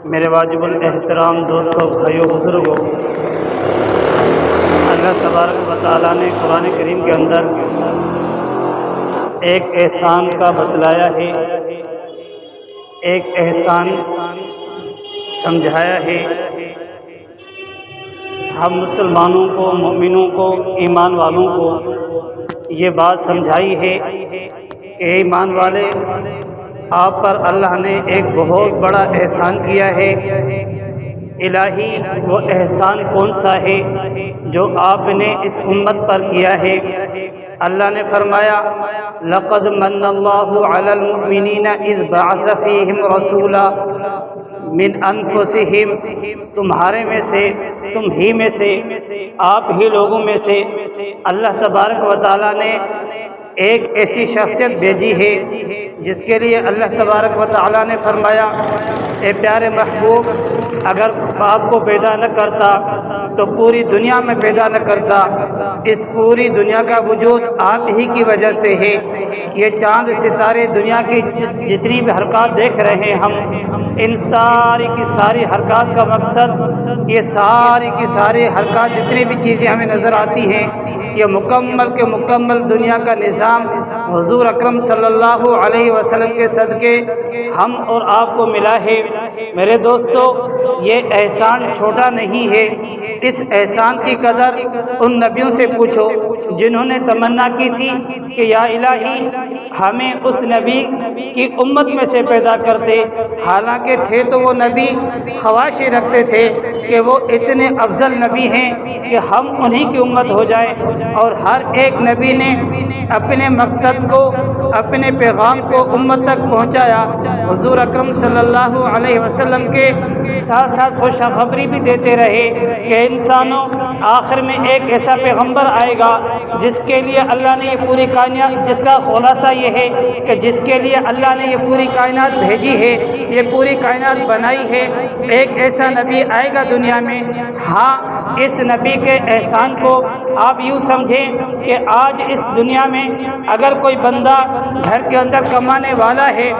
میرے واجب الاحترام دوستوں، بھائیوں، بزرگوں، اللہ تبارک و تعالیٰ نے قرآن کریم کے اندر ایک احسان کا بتلایا ہے، ایک احسان سمجھایا ہے۔ ہم مسلمانوں کو، مومنوں کو، ایمان والوں کو یہ بات سمجھائی ہے کہ ایمان والے، آپ پر اللہ نے ایک بہت بڑا احسان کیا ہے۔ الہی وہ احسان کون سا ہے جو آپ نے اس امت پر کیا ہے؟ اللہ نے فرمایا، لقد من اللہ علی المؤمنین اذ بعث فیہم رسولا من انفسہم، تمہارے میں سے، تم ہی میں سے، آپ ہی لوگوں میں سے اللہ تبارک و تعالیٰ نے ایک ایسی شخصیت بھیجی ہے جس کے لیے اللہ تبارک و تعالیٰ نے فرمایا، اے پیارے محبوب، اگر آپ کو پیدا نہ کرتا تو پوری دنیا میں پیدا نہ کرتا۔ اس پوری دنیا کا وجود آپ ہی کی وجہ سے ہے۔ یہ چاند ستارے، دنیا کی جتنی بھی حرکات دیکھ رہے ہیں ہم، ان ساری کی ساری حرکات کا مقصد، یہ ساری کی ساری حرکات جتنی بھی چیزیں ہمیں نظر آتی ہیں، یہ مکمل کے مکمل دنیا کا نظام حضور اکرم صلی اللہ علیہ وسلم کے صدقے ہم اور آپ کو ملا ہے۔ میرے دوستو، یہ احسان چھوٹا نہیں ہے۔ اس احسان کی قدر ان نبیوں سے پوچھو جنہوں نے تمنا کی تھی کہ یا الہی ہمیں اس نبی کی امت میں سے پیدا کرتے، حالانکہ تھے تو وہ نبی خواہشیں رکھتے تھے کہ وہ اتنے افضل نبی ہیں کہ ہم انہی کی امت ہو جائیں، اور ہر ایک نبی نے اپنے مقصد کو، اپنے پیغام کو امت تک پہنچایا۔ حضور اکرم صلی اللہ علیہ وسلم کے ساتھ ساتھ خوشخبری بھی دیتے رہے کہ انسانوں، آخر میں ایک ایسا پیغمبر آئے گا جس کے لیے اللہ نے یہ پوری کائنات، جس کا خلاصہ یہ ہے کہ جس کے لیے اللہ نے یہ پوری کائنات بھیجی ہے، یہ پوری کائنات بنائی ہے۔ ایک ایسا نبی آئے گا دنیا میں۔ ہاں، اس نبی کے احسان کو آپ یوں سمجھیں کہ آج اس دنیا میں اگر کوئی بندہ گھر کے اندر کمانے والا ہے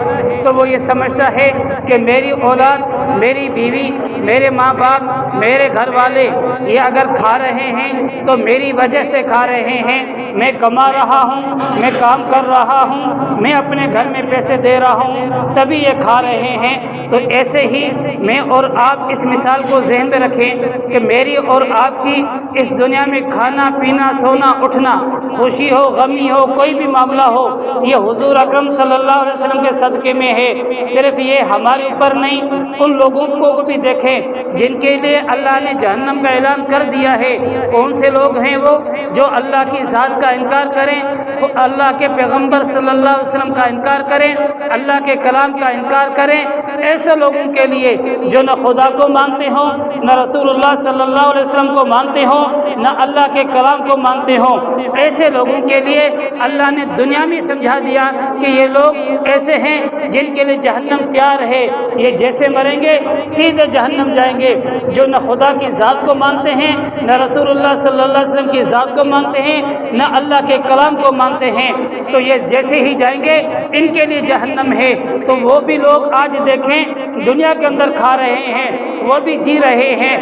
تو وہ یہ سمجھتا ہے کہ میری اولاد، میری بیوی، میرے ماں باپ، میرے گھر والے یہ اگر کھا رہے ہیں تو میری وجہ سے کھا رہے ہیں۔ میں کما رہا ہوں، میں کام کر رہا ہوں، میں اپنے گھر میں پیسے دے رہا ہوں، تبھی یہ کھا رہے ہیں۔ تو ایسے ہی میں اور آپ اس مثال کو ذہن میں رکھیں کہ میری اور آپ کی اس دنیا میں کھانا پینا، سونا اٹھنا، خوشی ہو، غمی ہو، کوئی بھی معاملہ ہو، یہ حضور اکرم صلی اللہ علیہ وسلم کے صدقے میں ہے۔ صرف یہ ہمارے اوپر نہیں، ان لوگوں کو بھی دیکھیں جن کے لیے اللہ نے جہنم کا اعلان کر دیا ہے۔ کون سے لوگ ہیں وہ جو اللہ کی ذات کا انکار کریں، اللہ کے پیغمبر صلی اللہ علیہ وسلم کا انکار کریں، اللہ کے کلام کا انکار کریں؟ ایسے لوگوں کے لیے جو نہ خدا کو مانتے ہوں، نہ رسول اللہ صلی اللہ علیہ وسلم کو مانتے ہوں، نہ اللہ کے کلام کو مانتے ہوں، ایسے لوگوں کے لیے اللہ نے دنیا میں سمجھا دیا کہ یہ لوگ ایسے ہیں جن کے لیے جہنم تیار ہے، یہ جیسے مریں گے سیدھے جہنم جائیں گے۔ جو نہ خدا کی ذات کو مانتے ہیں، نہ رسول اللہ صلی اللہ علیہ وسلم کی ذات کو مانتے ہیں، نہ اللہ کے کلام کو مانتے ہیں، تو یہ جیسے ہی جائیں گے ان کے لیے جہنم ہے۔ تو وہ بھی لوگ آج دیکھیں دنیا کے اندر کھا رہے ہیں، وہ بھی جی رہے ہیں۔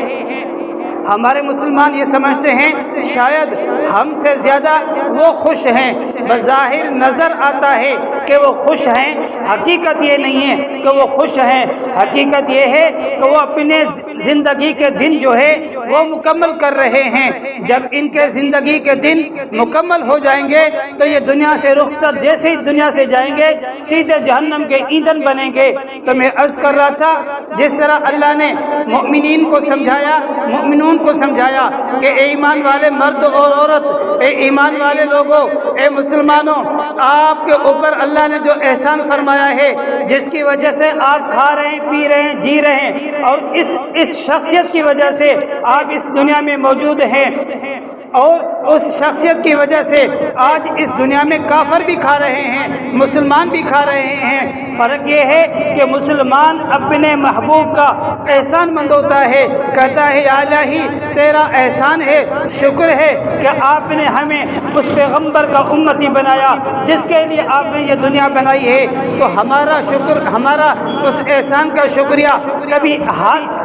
ہمارے مسلمان یہ سمجھتے ہیں شاید ہم سے زیادہ وہ خوش ہیں، بظاہر نظر آتا ہے کہ وہ خوش ہیں، حقیقت یہ نہیں ہے کہ وہ خوش ہیں۔ حقیقت یہ ہے کہ وہ اپنے زندگی کے دن جو ہے وہ مکمل کر رہے ہیں۔ جب ان کے زندگی کے دن مکمل ہو جائیں گے تو یہ دنیا سے رخصت، جیسے ہی دنیا سے جائیں گے سیدھے جہنم کے ایندھن بنیں گے۔ تو میں عرض کر رہا تھا، جس طرح اللہ نے مؤمنین کو سمجھایا، مؤمنون کو سمجھایا کہ اے ایمان والے مرد اور عورت، اے ایمان والے لوگوں، اے مسلمانوں، آپ کے اوپر اللہ نے جو احسان فرمایا ہے، جس کی وجہ سے آپ کھا رہے ہیں، پی رہے ہیں، جی رہے ہیں، اور اس شخصیت کی وجہ سے آپ اس دنیا میں موجود ہیں، اور اس شخصیت کی وجہ سے آج اس دنیا میں کافر بھی کھا رہے ہیں، مسلمان بھی کھا رہے ہیں۔ فرق یہ ہے کہ مسلمان اپنے محبوب کا احسان مند ہوتا ہے، کہتا ہے یا الہی تیرا احسان ہے، شکر ہے کہ آپ نے ہمیں اس پیغمبر کا امتی بنایا جس کے لیے آپ نے یہ دنیا بنائی ہے۔ تو ہمارا شکر، ہمارا اس احسان کا شکریہ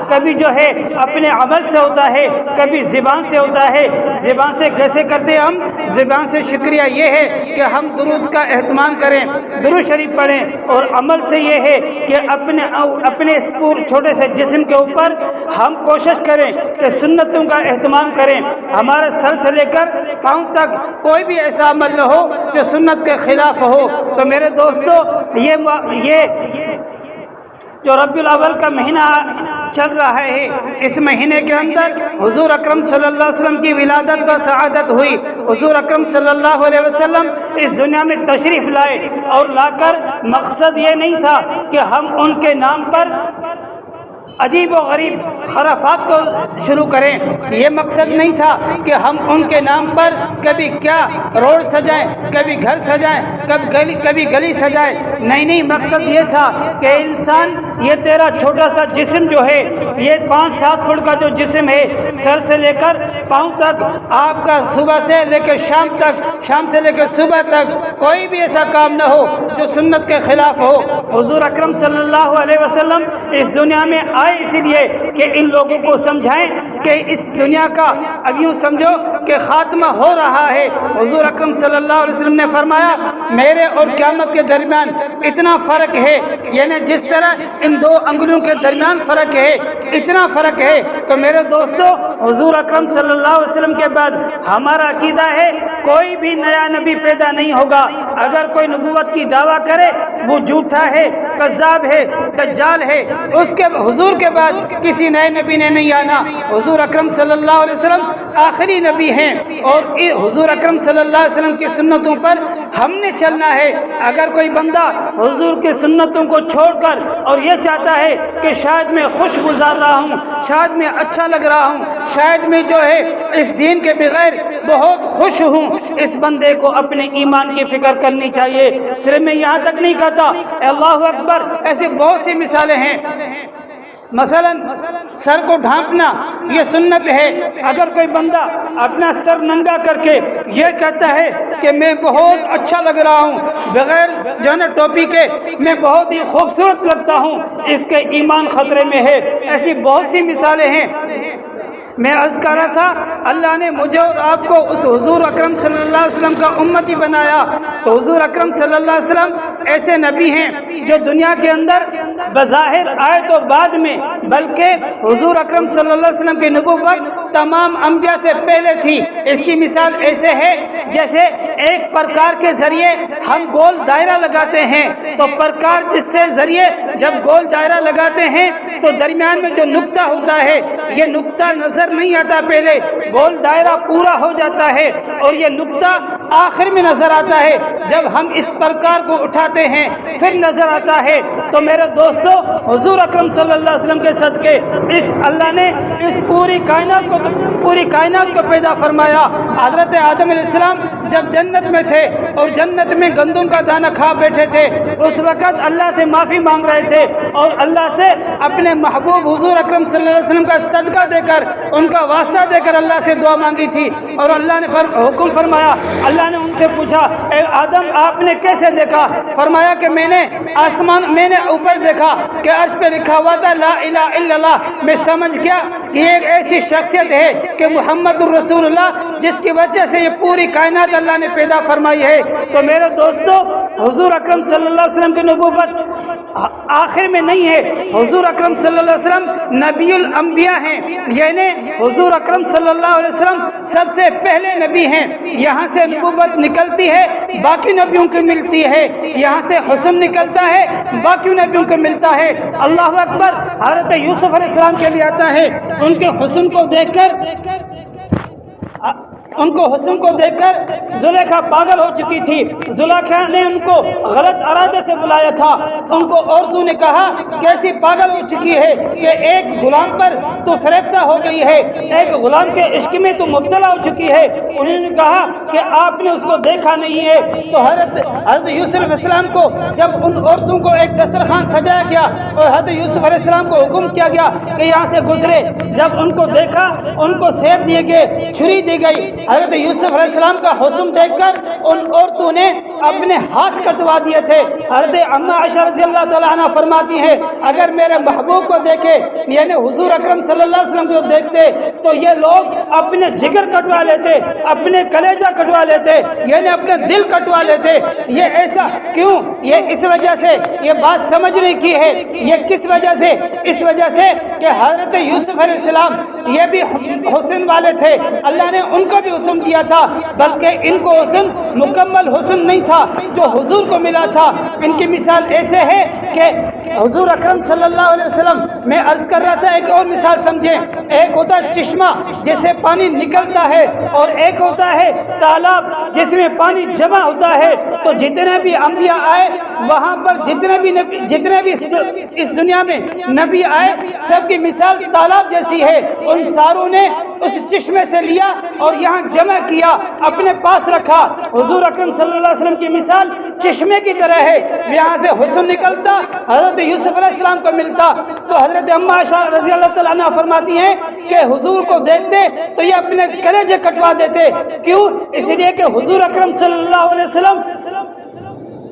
کبھی جو ہے اپنے عمل سے ہوتا ہے، کبھی زبان سے ہوتا ہے۔ زبان سے کیسے کرتے ہیں ہم؟ زبان سے شکریہ یہ ہے کہ ہم درود کا اہتمام کریں، درود شریف پڑھیں، اور عمل سے یہ ہے کہ اپنے اس چھوٹے سے جسم کے اوپر ہم کوشش کریں کہ سنتوں کا اہتمام کریں۔ ہمارے سر سے لے کر پاؤں تک کوئی بھی ایسا عمل نہ ہو جو سنت کے خلاف ہو۔ تو میرے دوستو، یہ جو ربیع الاول کا مہینہ چل رہا ہے، اس مہینے کے اندر حضور اکرم صلی اللہ علیہ وسلم کی ولادت و سعادت ہوئی۔ حضور اکرم صلی اللہ علیہ وسلم اس دنیا میں تشریف لائے، اور لا کر مقصد یہ نہیں تھا کہ ہم ان کے نام پر عجیب و غریب خرافات کو شروع کریں۔ یہ مقصد نہیں تھا کہ ہم ان کے نام پر کبھی کیا روڈ سجائیں، کبھی گھر سجائیں، کبھی گلی سجائیں۔ نہیں، مقصد یہ تھا کہ انسان، یہ تیرا چھوٹا سا جسم جو ہے، یہ 5-7 فٹ کا جو جسم ہے، سر سے لے کر پاؤں تک آپ کا صبح سے لے کے شام تک، شام سے لے کے صبح تک کوئی بھی ایسا کام نہ ہو جو سنت کے خلاف ہو۔ حضور اکرم صلی اللہ علیہ وسلم اس دنیا میں اسی لیے کہ ان لوگوں کو سمجھائیں کہ اس دنیا کا اب یوں سمجھو کہ خاتمہ ہو رہا ہے۔ حضور اکرم صلی اللہ علیہ وسلم نے فرمایا میرے اور قیامت کے درمیان اتنا فرق ہے، یعنی جس طرح ان 2 انگلیوں کے درمیان فرق ہے، اتنا فرق ہے۔ تو میرے دوستو، حضور اکرم صلی اللہ علیہ وسلم کے بعد ہمارا عقیدہ ہے کوئی بھی نیا نبی پیدا نہیں ہوگا۔ اگر کوئی نبوت کی دعویٰ کرے وہ جھوٹا ہے، کذاب ہے، دجال ہے۔ اس کے حضور کے بعد کسی نئے نبی نے نہیں آنا۔ حضور اکرم صلی اللہ علیہ وسلم آخری نبی ہیں، اور حضور اکرم صلی اللہ علیہ وسلم کی سنتوں پر ہم نے چلنا ہے۔ اگر کوئی بندہ حضور کی سنتوں کو چھوڑ کر اور یہ چاہتا ہے کہ شاید میں خوش گزار رہا ہوں، شاید میں اچھا لگ رہا ہوں، شاید میں جو ہے اس دین کے بغیر بہت خوش ہوں، اس بندے کو اپنے ایمان کی فکر کرنی چاہیے۔ صرف میں یہاں تک نہیں کہتا، اللہ اکبر، ایسی بہت سی مثالیں ہیں۔ مثلا سر کو ڈھانپنا یہ سنت ہے۔ اگر کوئی بندہ اپنا سر ننگا کر کے یہ کہتا ہے کہ میں بہت اچھا لگ رہا ہوں، بغیر جو ہے نا ٹوپی کے میں بہت ہی خوبصورت لگتا ہوں، اس کے ایمان خطرے میں ہے۔ ایسی بہت سی مثالیں ہیں۔ میں عرض کر رہا تھا اللہ نے مجھے اور آپ کو اس حضور اکرم صلی اللہ علیہ وسلم کا امتی بنایا۔ تو حضور اکرم صلی اللہ علیہ وسلم ایسے نبی ہیں جو دنیا کے اندر بظاہر آئے تو بعد میں، بلکہ حضور اکرم صلی اللہ علیہ وسلم کی نبوت تمام انبیاء سے پہلے تھی۔ اس کی مثال ایسے ہے جیسے ایک پرکار کے ذریعے ہم گول دائرہ لگاتے ہیں، تو پرکار جس سے ذریعے جب گول دائرہ لگاتے ہیں تو درمیان میں جو نقطہ ہوتا ہے، یہ نقطہ نظر نہیں آتا، پہلے گول دائرہ پورا ہو جاتا ہے اور یہ نقطہ آخر میں نظر آتا ہے۔ جب ہم اس پرکار کو اٹھاتے ہیں پھر نظر آتا ہے۔ تو میرے دوستو، حضور اکرم صلی اللہ علیہ وسلم کے صدقے اس اللہ نے اس پوری کائنات کو پیدا فرمایا۔ حضرت آدم علیہ السلام جب جنت میں تھے اور جنت میں گندم کا دانہ کھا بیٹھے تھے، اس وقت اللہ سے معافی مانگ رہے تھے اور اللہ سے اپنے محبوب حضور اکرم صلی اللہ علیہ وسلم کا صدقہ دے کر، ان کا واسطہ دے کر اللہ سے دعا مانگی تھی، اور اللہ نے حکم فرمایا۔ اللہ نے ان سے پوچھا اے آدم آپ نے کیسے دیکھا؟ فرمایا کہ میں نے اوپر دیکھا کہ عرش پہ لکھا ہوا تھا لا الہ الا اللہ۔ میں سمجھ گیا کہ یہ ایک ایسی شخصیت ہے کہ محمد الرسول اللہ، جس کی وجہ سے یہ پوری کائنات اللہ نے پیدا فرمائی ہے۔ تو میرے دوستو، حضور اکرم صلی اللہ علیہ وسلم کی نبوت آخر میں نہیں ہے، حضور اکرم صلی اللہ علیہ وسلم نبی الانبیاء ہیں، یعنی حضور اکرم صلی اللہ علیہ وسلم سب سے پہلے نبی ہیں۔ یہاں سے نبوت نکلتی ہے، باقی نبیوں کو ملتی ہے، یہاں سے حسن نکلتا ہے، باقی نبیوں کو ملتا ہے۔ اللہ اکبر، حضرت یوسف علیہ السلام کے لیے آتا ہے، ان کے حسن کو دیکھ کر ان کو حسن کو دیکھ کر زلیخا پاگل ہو چکی تھی. زلیخا نے ان کو غلط ارادے سے بلایا تھا. ان کو عورتوں نے کہا کیسی پاگل ہو چکی ہے کہ ایک غلام پر تو فریفتہ ہو گئی ہے, ایک غلام کے عشق میں تو مبتلا ہو چکی ہے. انہوں نے کہا کہ آپ نے اس کو دیکھا نہیں ہے. تو حضرت یوسف علیہ السلام کو جب ان عورتوں کو ایک دسترخوان سجایا گیا اور حضرت یوسف علیہ السلام کو حکم کیا گیا کہ یہاں سے گزرے, جب ان کو دیکھا ان کو سیب دیے گئے, چھری دی گئی. حضرت یوسف علیہ السلام کا حسن دیکھ کر ان عورتوں نے اپنے ہاتھ کٹوا دیے تھے. حضرت اما عائشہ رضی اللہ تعالیٰ عنہ فرماتی ہیں اگر میرے محبوب کو دیکھے یعنی حضور اکرم صلی اللہ علیہ وسلم کو دیکھتے تو یہ لوگ اپنے جگر کٹوا لیتے, اپنے کلیجہ کٹوا لیتے, یعنی اپنے دل کٹوا لیتے. یہ ایسا کیوں؟ یہ اس وجہ سے یہ بات سمجھنے کی ہے. یہ کس وجہ سے؟ اس وجہ سے کہ حضرت یوسف علیہ السلام یہ بھی حسن والے تھے, اللہ نے ان کو بھی حسن دیا تھا, بلکہ ان کو حسن مکمل حسن نہیں تھا جو حضور کو ملا تھا. ان کی مثال ایسے ہے کہ حضور اکرم صلی اللہ علیہ وسلم, میں عرض کر رہا تھا ایک اور مثال سمجھیں. ایک ہوتا ہے چشمہ جس سے پانی نکلتا ہے, اور ایک ہوتا ہے تالاب جس میں پانی جمع ہوتا ہے. تو جتنے بھی انبیاء آئے وہاں پر جتنے بھی اس دنیا میں نبی آئے سب کی مثال تالاب جیسی ہے. ان ساروں نے اس چشمے سے لیا اور یہاں جمع کیا, اپنے پاس رکھا. حضور اکرم صلی اللہ علیہ وسلم کی مثال چشمے کی طرح ہے, یہاں سے حسن نکلتا حضرت یوسف علیہ السلام کو ملتا. تو حضرت اما عائشہ رضی اللہ تعالیٰ عنہ فرماتی ہیں کہ حضور کو دیکھتے تو یہ اپنے کلیجے کٹوا دیتے. کیوں؟ اس لیے کہ حضور اکرم صلی اللہ علیہ وسلم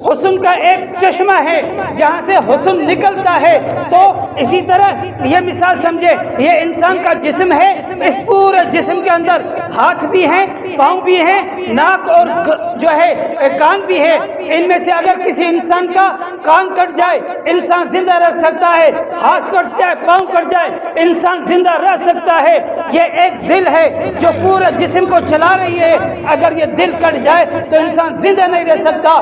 حسن کا ایک چشمہ ہے جہاں سے حسن نکلتا ہے. تو اسی طرح یہ مثال سمجھے, یہ انسان کا جسم ہے, اس پورے جسم کے اندر ہاتھ بھی ہیں, پاؤں بھی ہیں, ناک اور جو ہے کان بھی ہے. ان میں سے اگر کسی انسان کا کان کٹ جائے انسان زندہ رہ سکتا ہے, ہاتھ کٹ جائے, پاؤں کٹ جائے, انسان زندہ رہ سکتا ہے. یہ ایک دل ہے جو پورے جسم کو چلا رہی ہے, اگر یہ دل کٹ جائے تو انسان زندہ نہیں رہ سکتا.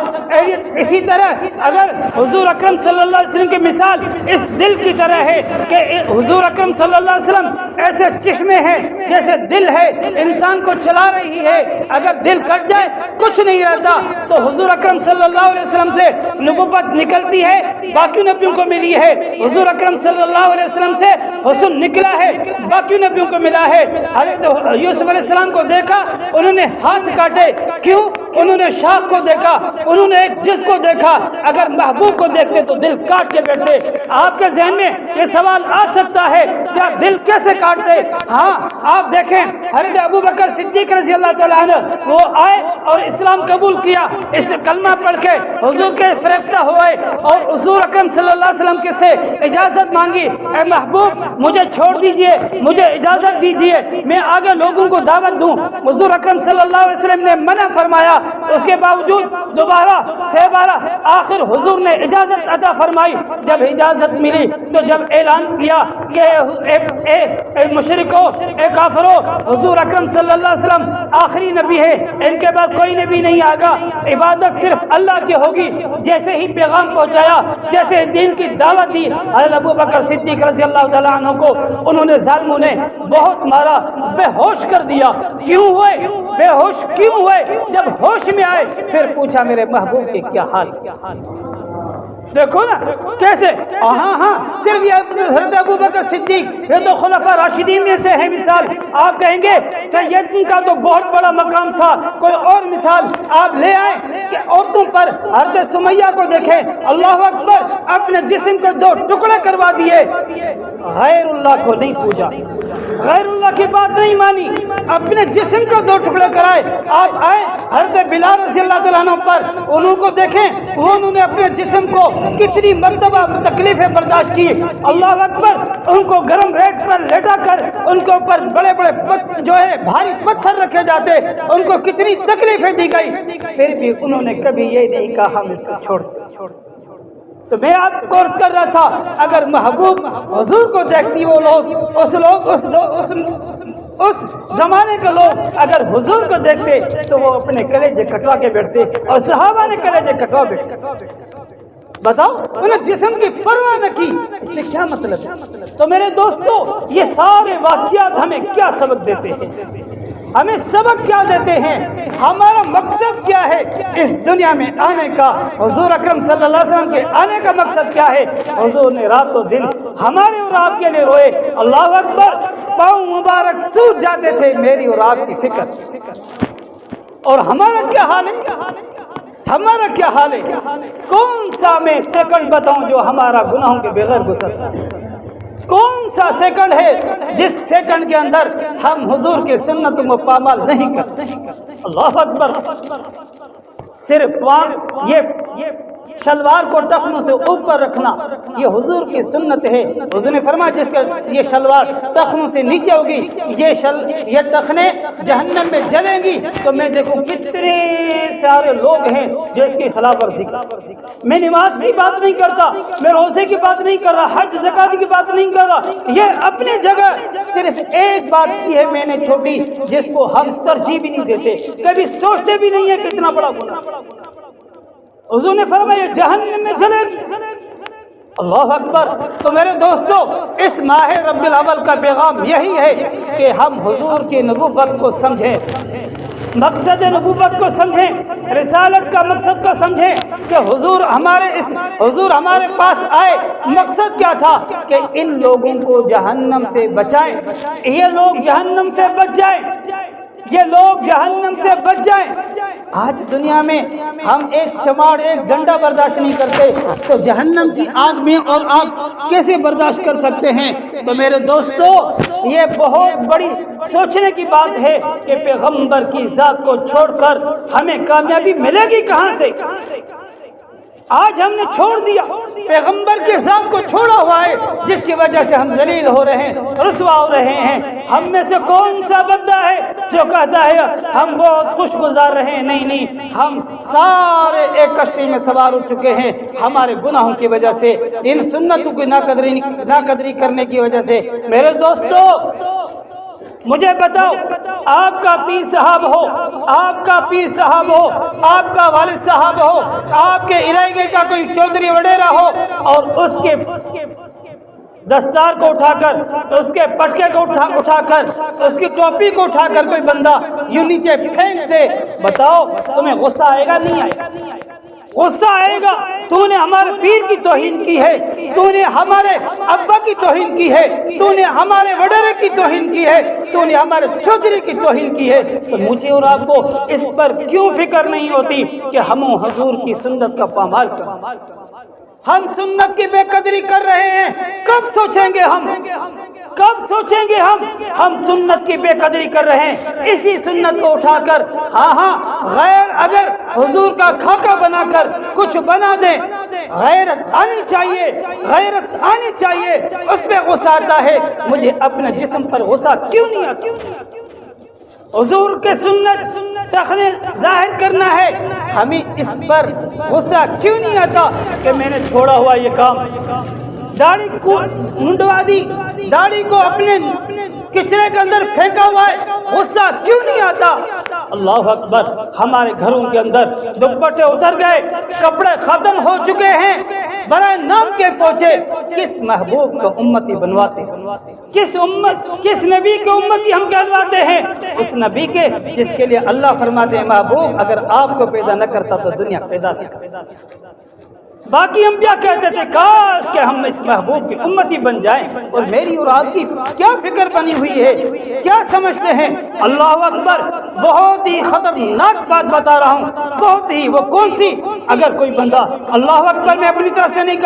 اسی طرح اگر حضور اکرم صلی اللہ علیہ وسلم کی مثال اس دل کی طرح ہے کہ حضور اکرم صلی اللہ علیہ وسلم ایسے چشمے ہیں جیسے دل ہے, انسان کو چلا رہی ہے. اگر دل کٹ جائے کچھ نہیں رہتا. تو حضور اکرم صلی اللہ علیہ وسلم سے نبوت نکلتی ہے, باقی نبیوں کو ملی ہے. حضور اکرم صلی اللہ علیہ وسلم سے حسن نکلا ہے, باقی نبیوں کو ملا ہے. حضرت یوسف علیہ السلام کو دیکھا, انہوں نے ہاتھ کاٹے. کیوں؟ انہوں نے شاخ کو دیکھا, انہوں نے ایک جس کو دیکھا. اگر محبوب کو دیکھتے تو دل کاٹ کے بیٹھتے. آپ کے ذہن میں یہ سوال آ سکتا ہے کیا دل کیسے کاٹتے؟ ہاں آپ دیکھیں حضرت ابو بکر صدیق رضی اللہ تعالیٰ عنہ, وہ آئے اور اسلام قبول کیا, اس کلمہ پڑھ کے حضور کے فریفتہ ہوئے اور حضور اکرم صلی اللہ علیہ وسلم کے سے اجازت مانگی, اے محبوب مجھے چھوڑ دیجئے, مجھے اجازت دیجئے, میں آگے لوگوں کو دعوت دوں. حضور اکرم صلی اللہ علیہ وسلم نے منع فرمایا. اس کے باوجود دوبارہ آخر حضور نے اجازت عطا فرمائی. جب اجازت ملی تو جب اعلان کیا کہ اے مشرکو, اے کافرو, حضور اکرم صلی اللہ علیہ وسلم آخری نبی ہے, ان کے بعد کوئی نبی نہیں آگا, عبادت صرف اللہ کی ہوگی. جیسے ہی پیغام پہنچایا, جیسے دین کی دعوت دی, حضرت ابو بکر صدیق رضی اللہ تعالیٰ عنہ کو انہوں نے ظالموں نے بہت مارا, بے ہوش کر دیا. کیوں ہوئے بے ہوش؟ کیوں ہوئے؟ جب ہوش میں آئے پھر پوچھا میرے محبوب کے کیا حال. دیکھو نا کیسے, ہاں صرف یہ حضرت ابو بکر صدیق یہ تو خلفاء راشدین میں سے ہے مثال. آپ کہیں گے سیدن کا تو بہت بڑا مقام تھا, کوئی اور مثال آپ لے آئے کہ عورتوں پر حضرت سمیہ کو دیکھیں, اللہ اکبر, اپنے جسم کو 2 ٹکڑے کروا دیے, غیر اللہ کو نہیں پوجا, غیر اللہ کی بات نہیں مانی, اپنے جسم کو 2 ٹکڑے کرائے. آپ آئے حضرت بلال رضی اللہ تعالیٰ عنہ پر, انہوں کو دیکھیں, انہوں نے اپنے جسم کو کتنی مرتبہ تکلیفیں برداشت کی. اللہ اکبر, ان کو گرم ریت پر لیٹا کر ان کے اوپر بڑے بڑے جو ہے بھاری پتھر رکھے جاتے, ان کو کتنی تکلیفیں دی گئی, پھر بھی انہوں نے کبھی یہ نہیں کہا ہم اس کو چھوڑ. تو میں آپ کو عرض کر رہا تھا اگر محبوب حضور کو دیکھتی وہ لوگ اس زمانے کے لوگ اگر حضور کو دیکھتے تو وہ اپنے کلیجے کٹوا کے بیٹھتے, اور صحابہ نے کلیجے کٹوا بیٹھتے. بتاؤ, انہیں جسم کی پرواہ نہ کی, اس سے کیا مطلب ہے؟ تو میرے دوستو, یہ سارے واقعات ہمیں کیا سبق دیتے ہیں؟ ہمیں سبق کیا دیتے ہیں، ہمارا مقصد کیا ہے اس دنیا میں آنے کا۔ حضور اکرم صلی اللہ علیہ وسلم کے آنے کا مقصد کیا ہے؟ حضور نے رات و دن ہمارے اور آپ کے لیے روئے، اللہ اکبر، پاؤں مبارک سوج جاتے تھے میری اور آپ کی فکر۔ اور ہمارا کیا حال ہے؟ ہمارا کیا حال ہے؟ کون سا میں سیکنڈ بتاؤں جو ہمارا گناہوں کے بغیر گزرتا ہے؟ کون سا سیکنڈ ہے جس سیکنڈ کے اندر ہم حضور کے سنتوں کو پامال نہیں کرتے؟ اللہ اکبر۔ صرف یہ شلوار کو ٹخنوں سے اوپر رکھنا یہ حضور کی سنت ہے۔ حضور نے فرمایا جس کا یہ شلوار ٹخنوں سے نیچے ہوگی یہ ٹخنے جہنم میں جلیں گی۔ تو میں دیکھوں کتنے سارے لوگ ہیں جو اس کی خلاف ورزی کرتے۔ میں نماز کی بات نہیں کرتا، میں روزے کی بات نہیں کر رہا، حج زکات کی بات نہیں کر رہا، یہ اپنی جگہ صرف ایک بات کی ہے میں نے چھوٹی جس کو ہم ترجیح بھی نہیں دیتے، کبھی سوچتے بھی نہیں ہے کتنا بڑا گناہ۔ حضور نے فرمایا جہنم میں جلے گی۔ اللہ اکبر۔ تو میرے دوستو اس ماہ ربیع الاول کا پیغام یہی ہے کہ ہم حضور کی نبوت کو سمجھیں، مقصد نبوت کو سمجھیں، رسالت کا مقصد کو سمجھیں کہ حضور ہمارے پاس آئے، مقصد کیا تھا کہ ان لوگوں کو جہنم سے بچائیں، یہ لوگ جہنم سے بچ جائیں، یہ لوگ جہنم سے بچ جائیں۔ آج دنیا میں ہم ایک چماڑ ایک ڈنڈا برداشت نہیں کرتے تو جہنم کی آگ میں اور آپ کیسے برداشت کر سکتے ہیں؟ تو میرے دوستو یہ بہت بڑی سوچنے کی بات ہے کہ پیغمبر کی ذات کو چھوڑ کر ہمیں کامیابی ملے گی کہاں سے؟ آج ہم نے چھوڑ دیا، پیغمبر کے ذات کو چھوڑا ہوا ہے جس کی وجہ سے ہم ذلیل ہو رہے ہیں، رسوا ہو رہے ہیں۔ ہم میں سے کون سا بندہ ہے جو کہتا ہے ہم بہت خوش گزار رہے ہیں؟ نہیں، ہم سارے ایک کشتی میں سوار ہو چکے ہیں ہمارے گناہوں کی وجہ سے، ان سنتوں کی ناقدری کرنے کی وجہ سے۔ میرے دوستو مجھے بتاؤ، آپ کا پیر صاحب ہو، آپ کا پیر صاحب ہو، آپ کا والد صاحب ہو، آپ کے علاقے کا کوئی چودھری وڈیرا ہو اور اس کے دستار کو اٹھا کر، اس کے پٹکے کو اٹھا کر، اس کی ٹوپی کو اٹھا کر کوئی بندہ یوں نیچے پھینک دے، بتاؤ تمہیں غصہ آئے گا نہیں آئے گا؟ غصہ آئے گا۔ تو نے ہمارے پیر کی توہین کی ہے، تو نے ہمارے ابا کی توہین کی ہے، تو نے ہمارے وڈیرے کی توہین کی ہے، تو نے ہمارے چودھری کی توہین کی ہے، تو مجھے اور آپ کو اس پر کیوں فکر نہیں ہوتی کہ ہم حضور کی سنت کا پامال کریں؟ ہم سنت کی بے قدری کر رہے ہیں، کب سوچیں گے ہم؟ کب سوچیں گے ہم سنت کی بے قدری کر رہے ہیں؟ اسی سنت کو اٹھا کر غیر اگر حضور کا خاکہ بنا کر کچھ بنا دیں، غیرت آنی چاہیے، غیرت آنی چاہیے۔ اس پہ غصہ آتا ہے، مجھے اپنے جسم پر غصہ کیوں نہیں آتا؟ حضور کے سنت تخنے ظاہر کرنا ہے، ہمیں اس پر غصہ کیوں نہیں آتا کہ میں نے چھوڑا ہوا یہ کام؟ داڑھی کو منڈوا دی، داڑھی کو اپنے کچرے کے اندر پھینکا ہوا ہے، غصہ کیوں نہیں آتا؟ اللہ اکبر۔ ہمارے گھروں کے اندر دوپٹے اتر گئے، کپڑے ختم ہو چکے ہیں، برائے نام کے پہنچے، کس محبوب کو امتی بنواتے، کس نبی کے امتی ہم کہلواتے ہیں؟ اس نبی کے جس کے لیے اللہ فرماتے ہیں محبوب اگر آپ کو پیدا نہ کرتا تو دنیا پیدا نہ کرتا۔ باقی انبیاء کہتے تھے کاش کہ ہم اس محبوب کی امتی بن جائیں، اور میری اور آپ کی کیا فکر بنی ہوئی ہے، کیا سمجھتے ہیں؟ اللہ اکبر۔ بہت ہی خطرناک بات بتا رہا ہوں، بہت ہی۔ وہ کون سی؟ اگر کوئی بندہ، اللہ اکبر، میں اپنی طرف سے نہیں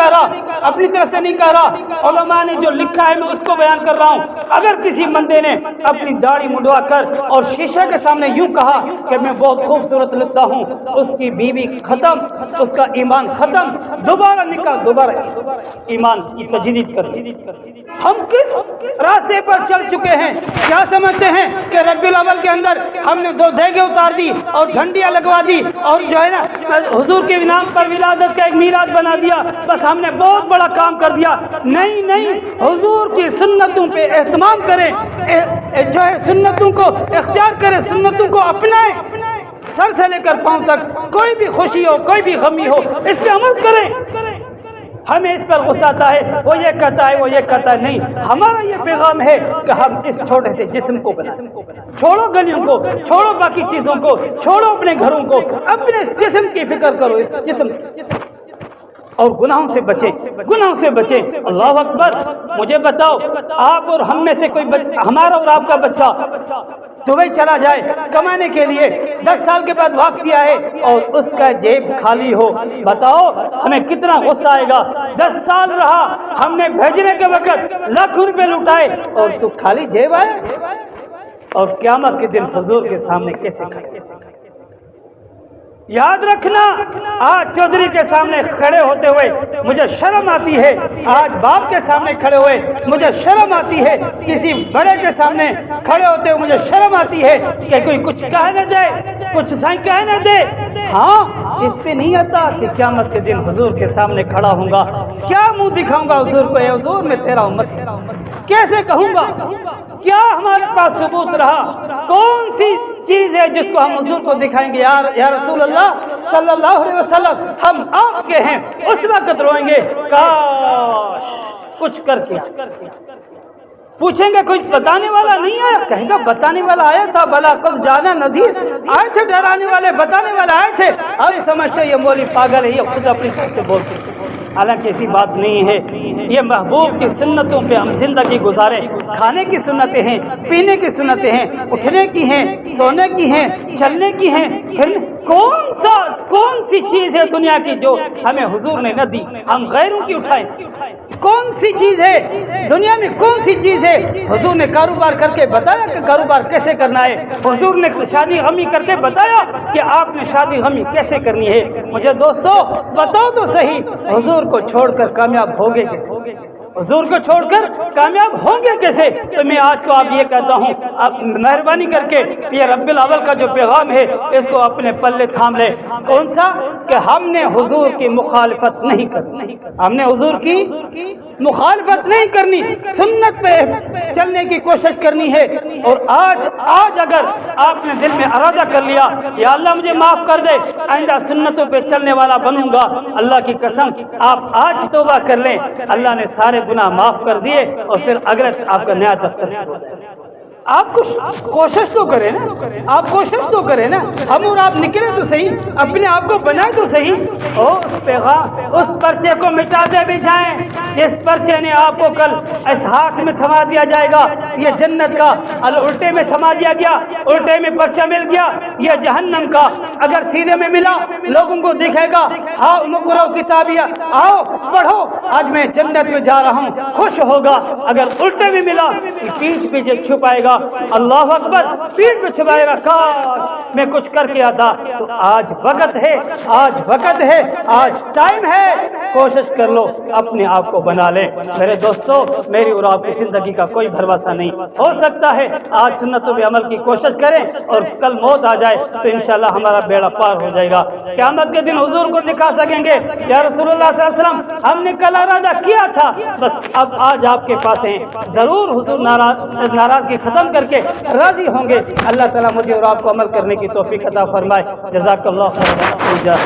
کہہ رہا، علماء نے جو لکھا ہے میں اس کو بیان کر رہا ہوں۔ اگر کسی بندے نے اپنی داڑھی منڈوا کر اور شیشہ کے سامنے یوں کہا کہ میں بہت خوبصورت لگتا ہوں، اس کی بیوی ختم، اس کا ایمان ختم، دوبارہ نکاح، دوبارہ ایمان کی تجدید کر۔ ہم کس راستے پر چل چکے ہیں؟ کیا سمجھتے ہیں کہ ربیع الاول کے اندر ہم نے 2 دیگیں اتار دی اور جھنڈیاں لگوا دی اور جو ہے نا حضور کے نام پر ولادت کا ایک میلاد بنا دیا، بس ہم نے بہت بڑا کام کر دیا؟ نہیں، حضور کی سنتوں پہ اہتمام کریں، جو ہے سنتوں کو اختیار کریں، سنتوں کو اپنائیں، سر سے لے کر پاؤں تک، کوئی بھی خوشی ہو کوئی بھی غمی ہو اس پہ عمل کریں۔ ہمیں اس پر غصہ آتا ہے، وہ یہ کہتا ہے، وہ یہ کہتا ہے. نہیں، ہمارا یہ پیغام ہے کہ ہم اس چھوٹے سے جسم کو بنائیں. چھوڑو گلیوں کو، چھوڑو باقی چیزوں کو، چھوڑو اپنے گھروں کو، اپنے اس جسم کی فکر کرو. اس جسم اور گناہوں سے بچیں، گناہوں سے بچیں. اللہ اکبر. مجھے بتاؤ، آپ اور ہم میں سے کوئی ہمارا اور آپ کا بچہ دبئی چلا جائے کمانے کے لیے، 10 سال کے بعد واپسی آئے اور اس کا جیب خالی ہو، بتاؤ ہمیں کتنا غصہ آئے گا. 10 سال رہا، ہم نے بھیجنے کے وقت لاکھوں روپے لٹائے اور تو خالی جیب آئے. اور قیامت کے دن حضور کے سامنے کیسے کھڑے. یاد رکھنا، آج چودھری کے سامنے کھڑے ہوتے ہوئے مجھے شرم آتی ہے، آج باپ کے سامنے کھڑے ہوئے مجھے شرم آتی ہے، کسی بڑے کے سامنے کھڑے ہوتے ہوئے مجھے شرم آتی ہے کہ کوئی کچھ کہہ نہ جائے، کچھ سائیں کہہ نہ دے. ہاں، اس پہ نہیں آتا کہ قیامت کے دن حضور کے سامنے کھڑا ہوں گا، کیا منہ دکھاؤں گا حضور کو، اے حضور میں تیرا امت ہوں، کیسے کہوں گا. کیا ہمارے پاس ثبوت رہا؟ کون سی چیز ہے جس کو ہم حضور کو دکھائیں گے یا رسول اللہ صلی اللہ علیہ وسلم ہم آپ کے ہیں؟ اس وقت روئیں گے، کاش کچھ کر کے. پوچھیں گے کچھ بتانے والا نہیں آیا؟ کہیں گا بتانے والا آیا تھا، بلا قد جانا نذیر آئے تھے، ڈرانے والے بتانے والے آئے تھے. اب سمجھتے یہ مولوی پاگل ہے، یہ خود اپنی طرف سے بولتے. حالانکہ ایسی بات نہیں ہے. یہ محبوب کی سنتوں پہ ہم زندگی گزارے. کھانے کی سنتیں ہیں، پینے کی سنتیں ہیں، اٹھنے کی ہیں، سونے کی ہیں، چلنے کی ہیں. پھر کون سی چیز ہے دنیا کی جو ہمیں حضور نے نہ دی، ہم غیروں کی اٹھائیں؟ کون سی چیز ہے دنیا میں، کون سی چیز ہے؟ حضور نے کاروبار کر کے بتایا کہ کاروبار کیسے کرنا ہے. حضور نے شادی غمی کر کے بتایا کہ آپ نے شادی غمی کیسے کرنی ہے. مجھے دوستو بتاؤ تو صحیح، حضور کو چھوڑ کر کامیاب ہوگے کیسے؟ حضور کو چھوڑ کر کامیاب ہوں گے کیسے؟ تو میں آج کو آپ یہ کہتا ہوں، آپ مہربانی کر کے یہ رب الاول کا جو پیغام ہے اس کو اپنے پلے تھام لے. کون سا؟ کہ ہم نے حضور کی مخالفت نہیں کرنی، ہم نے حضور کی مخالفت نہیں کرنی، سنت پہ چلنے کی کوشش کرنی ہے. اور آج اگر آپ نے دل میں ارادہ کر لیا یا اللہ مجھے معاف کر دے، آئندہ سنتوں پہ چلنے والا بنوں گا، اللہ کی قسم آپ آج توبہ کر لیں، اللہ نے سارے گناہ معاف کر دیے اور پھر اگلے آپ کا نیا دفتر شروع ہو جائے. آپ کچھ کوشش تو کریں نا، آپ کوشش تو کریں نا. ہم اور آپ نکلے تو صحیح، اپنے آپ کو بنائے تو صحیح. اس پیغام، اس پرچے کو مٹاتے بھی جائیں جس پرچے نے آپ کو کل اس ہاتھ میں تھما دیا جائے گا، یہ جنت کا، الٹے میں تھما دیا گیا، الٹے میں پرچہ مل گیا، یہ جہنم کا. اگر سیدھے میں ملا لوگوں کو دکھے گا، ہاؤ مقرؤ کتابیہ، آؤ پڑھو، آج میں جنت میں جا رہا ہوں، خوش ہوگا. اگر الٹے میں ملا پیچھے پیچھے چھپائے گا، اللہ اکبر، پیٹ پہ چھپائے گا، کاش میں کچھ کر کے آتا. تو آج وقت ہے، آج وقت ہے، آج ٹائم ہے، کوشش کر لو اپنے آپ کو بنا لے. میرے دوستو، میری اور آپ کی زندگی کا کوئی بھروسہ نہیں. ہو سکتا ہے آج سنتوں پہ عمل کی کوشش کریں اور کل موت آ جائے تو انشاءاللہ ہمارا بیڑا پار ہو جائے گا. قیامت کے دن حضور کو دکھا سکیں گے، یا رسول اللہ صلی اللہ علیہ وسلم ہم نے کل ارادہ کیا تھا، بس اب آج آپ کے پاس ہیں. ضرور حضور ناراضگی ختم کر کے راضی ہوں گے. اللہ تعالیٰ مجھے اور آپ کو عمل کرنے کی توفیق عطا فرمائے. جزاک اللہ خیر.